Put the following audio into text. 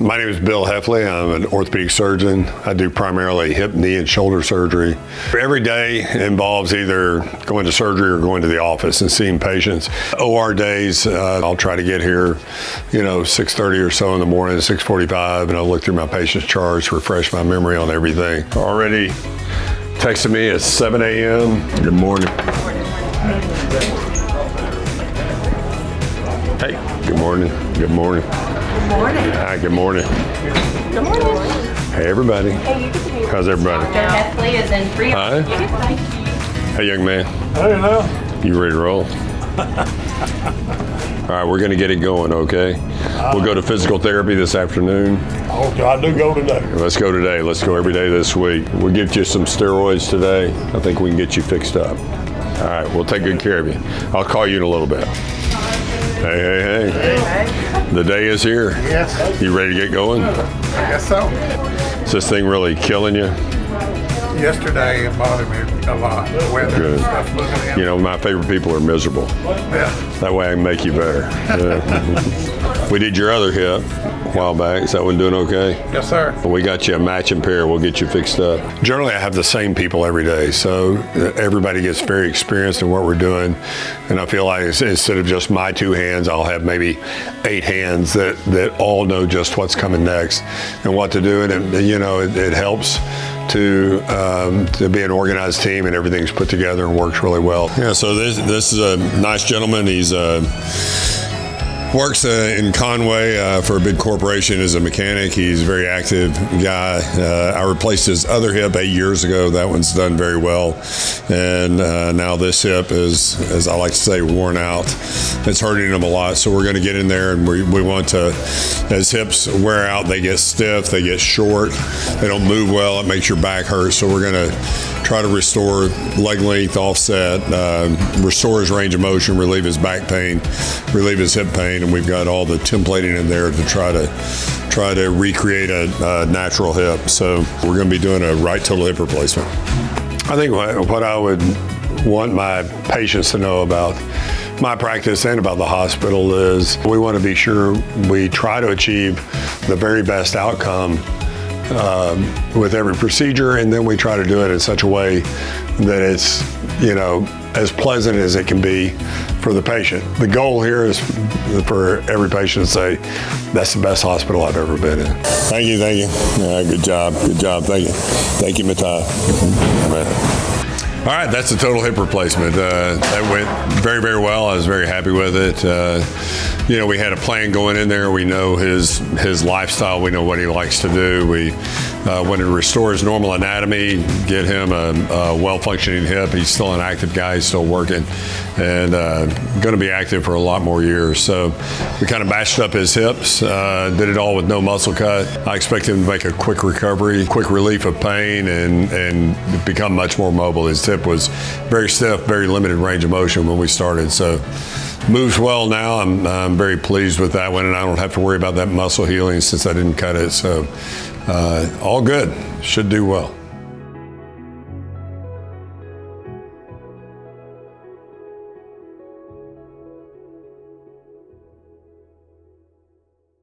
My name is Bill Hefley. I'm an orthopedic surgeon. I do primarily hip, knee, and shoulder surgery. Every day involves either going to surgery or going to the office and seeing patients. OR days, I'll try to get here, 6:30 or so in the morning, 6:45, and I'll look through my patient's charts, refresh my memory on everything. Already texted me at 7 a.m. Good morning. Hey, good morning. Good morning. Good morning. Hi, good morning. Good morning. Hey, everybody. Hey, you get to meet How's everybody? Dr. Hefley is in free. Hi. Hey, young man. Hey, now. You ready to roll? All right, we're going to get it going, okay? We'll go to physical therapy this afternoon. Okay, I do go today. Let's go today. Let's go every day this week. We'll give you some steroids today. I think we can get you fixed up. All right, we'll take good care of you. I'll call you in a little bit. Hey. The day is here. Yes. You ready to get going? I guess so. Is this thing really killing you? Yesterday it bothered me a lot. The weather Good. and stuff looking at. My favorite people are miserable. Yeah. That way I can make you better. Yeah. We did your other hip a while back. Is that one doing okay? Yes, sir. We got you a matching pair. We'll get you fixed up. Generally, I have the same people every day, so everybody gets very experienced in what we're doing. And I feel like instead of just my two hands, I'll have maybe 8 hands that all know just what's coming next and what to do. And it helps to be an organized team, and everything's put together and works really well. Yeah. So this is a nice gentleman. He's works in Conway for a big corporation as a mechanic. He's a very active guy. I replaced his other hip 8 years ago. That one's done very well. And now this hip is, as I like to say, worn out. It's hurting him a lot. So we're going to get in there, and we want to, as hips wear out, they get stiff, they get short, they don't move well. It makes your back hurt. So we're going to try to restore leg length, offset, restore his range of motion, relieve his back pain, relieve his hip pain. And we've got all the templating in there to try to recreate a natural hip. So we're going to be doing a right total hip replacement. I think what I would want my patients to know about my practice and about the hospital is we want to be sure we try to achieve the very best outcome with every procedure, and then we try to do it in such a way that it's as pleasant as it can be for the patient. The goal here is for every patient to say, that's the best hospital I've ever been in. Thank you. Good job, thank you, Matai. All right, that's the total hip replacement. That went very, very well. I was very happy with it. We had a plan going in there. We know his lifestyle. We know what he likes to do. We wanted to restore his normal anatomy, get him a well-functioning hip. He's still an active guy. He's still working, and going to be active for a lot more years. So we kind of bashed up his hips, did it all with no muscle cut. I expect him to make a quick recovery, quick relief of pain, and become much more mobile. His hip was very stiff, very limited range of motion when we started. So moves well now. I'm very pleased with that one, and I don't have to worry about that muscle healing since I didn't cut it. So all good. Should do well.